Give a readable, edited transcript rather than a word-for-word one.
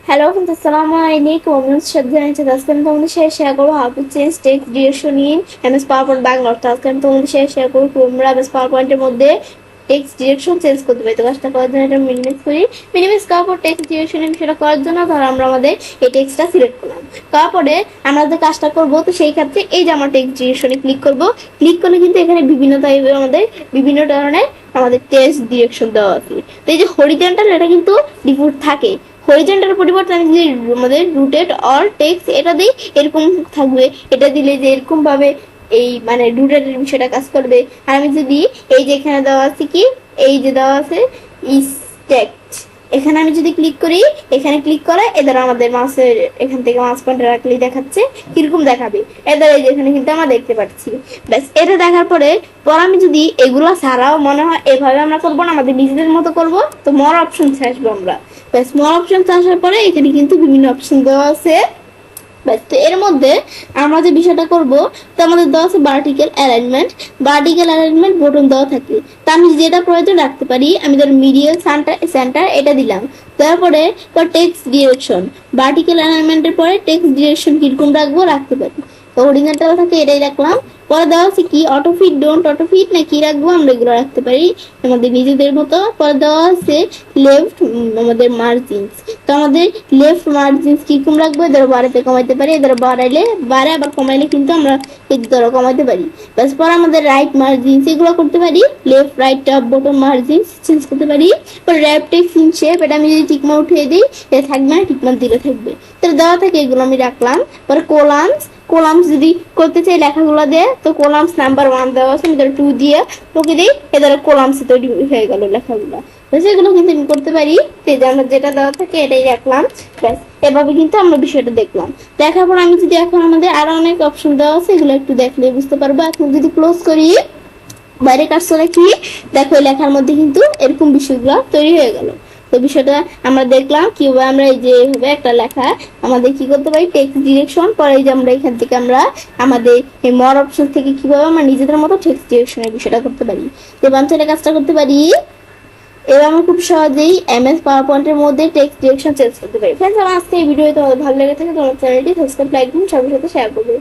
Hello friends, আসসালামু আলাইকুম। আমি শ্রদ্ধা নিচে আজকে আমি তোমাদের সাথে শেয়ার করবো how to change text direction in MS power point Bangla. অর্থাৎ আজকে আমি তোমাদের সাথে শেয়ার করবো তোমরা এমএস পাওয়ার পয়েন্টের মধ্যে টেক্সট ডিরেকশন চেঞ্জ করতে পারি। তো কাজটা করার জন্য এটা মিনিমাইজ করি। মিনিমাইজ করার পর টেক্সট ডিরেকশনের বিষয়টা করার জন্য ধরো আমরা আমাদের এই টেক্সটটা সিলেক্ট করলাম। করার পরে আমরা যে কাজটা করবো, তো সেই ক্ষেত্রে এই যে আমার টেক্সট ডিরেকশনে ক্লিক করবো। ক্লিক করলে কিন্তু এখানে বিভিন্ন টাইপের আমাদের বিভিন্ন ধরনের আমাদের টেক্সট ডিরেকশন দেওয়া আছে। তো এই যে হরিজন্টাল, এটা কিন্তু ডিফল্ট থাকে। হরিজন্টাল পরিবর্তে আমি যদি আমাদের রুটেড অর টেক্সট এটা দিই, এরকম থাকবে। এটা দিলে যে এরকম ভাবে এই মানে রুটেডের বিষয়টা কাজ করবে। আর আমি যদি এই যে এখানে দেওয়া আছে কি, এই যে দেওয়া আছে ইস টেক্সট, এখানে আমি যদি ক্লিক করি, এখানে ক্লিক করে এদের আমাদের মাউসের এখান থেকে মাউস পয়েন্টার রাখলেই দেখাচ্ছে কিরকম দেখাবে। এদের এই যে এখানে কিন্তু আমরা দেখতে পাচ্ছি। ব্যাস, এটা দেখার পরে আমি যদি এগুলো ছাড়াও মনে হয় এভাবে আমরা করবো না, আমাদের নিজেদের মতো করব, তো মোর অপশন আসবো আমরা। ব্যাস, মোর অপশন আসার পরে এখানে কিন্তু বিভিন্ন অপশন দেওয়া আছে। ব্যাস, তো এর মধ্যে আমরা যে বিষয়টা করব, তো আমাদের দেওয়া আছে ভার্টিক্যাল অ্যালাইনমেন্ট বোতাম দেওয়া থাকে। তো আমি যেটা প্রয়োজন রাখতে পারি, আমি ধর মিডিয়াল সেন্টার এটা দিলাম। তারপরে টেক্সট ডিরেকশন, ভার্টিক্যাল অ্যালাইনমেন্টের পরে টেক্সট ডিরেকশন কিরকম রাখবো রাখতে পারি। তো হরিজন্টাল থাকে এটাই রাখলাম। পরে দেওয়া আছে কি অটোফিট, ডোন্ট অটোফিট না কি রাখবো, আমরা এগুলো রাখতে পারি আমাদের নিজেদের মতো। পরে দেওয়া আছে লেফট আমাদের মার্জিনস, তো আমাদের লেফট মার্জিনস কিরকম রাখবো, এদের বাড়াতে কমাইতে পারি, এদের বাড়াইলে বাড়ে, আবার কমাইলে কিন্তু আমরা এই দ্বারা কমাইতে পারি। ব্যাস, পরে আমাদের রাইট মার্জিনস এগুলো করতে পারি, left right top bottom margins change করতে পারি। পরে র্যাপ টেক্সট ইন শেপ, এটা আমি যদি টিকমার উঠিয়ে দিই এটা থাকবে না, টিকমার দিলে থাকবে। তো দেওয়া থাকে এগুলো আমি রাখলাম। পরে কোলামস যদি করতে চাই লেখাগুলো দিয়ে, তো কোলামস নাম্বার 1 দেওয়া আছে, আমি 2 দিয়ে তোকে দিই, এদের কোলামস তৈরি হয়ে গেল লেখাগুলো। তো সেগুলো কিন্তু আমি করতে পারি। আমরা যেটা দেওয়া থাকে এটাই রাখলাম। ব্যাস, এভাবে কিন্তু আমরা বিষয়টা দেখলাম। দেখার পর আমি যদি এখন আমাদের আরো অনেক অপশন দেওয়া আছে, এগুলো একটু দেখলে বুঝতে পারবো। এখন যদি ক্লোজ করি, বাইরে কাজটা রাখি, দেখো লেখার মধ্যে কিন্তু এরকম বিষয়গুলো তৈরি হয়ে গেল। তো বিষয়টা আমরা দেখলাম কিভাবে আমরা এই যে এইভাবে একটা লেখা আমাদের কি করতে পারি, টেক্সট ডিরেকশন। পরে এই যে আমরা এখান থেকে আমরা আমাদের এই মোর অপশন থেকে কিভাবে আমরা নিজেদের মতো টেক্সট ডিরেকশনের বিষয়টা করতে পারি। তো বাঞ্চলে কাজটা করতে পারি। এবার আমরা খুব সহজেই এমএস পাওয়ার পয়েন্টের মধ্যে টেক্সট ডিরেকশন চেঞ্জ করতে পারি। ফ্রেন্ডস, আমার আজকে এই ভিডিও তোমাদের ভালো লেগে থাকে, তোমার চ্যানেলটি সাবস্ক্রাইব, লাইক দিন, সবার সাথে শেয়ার করবে।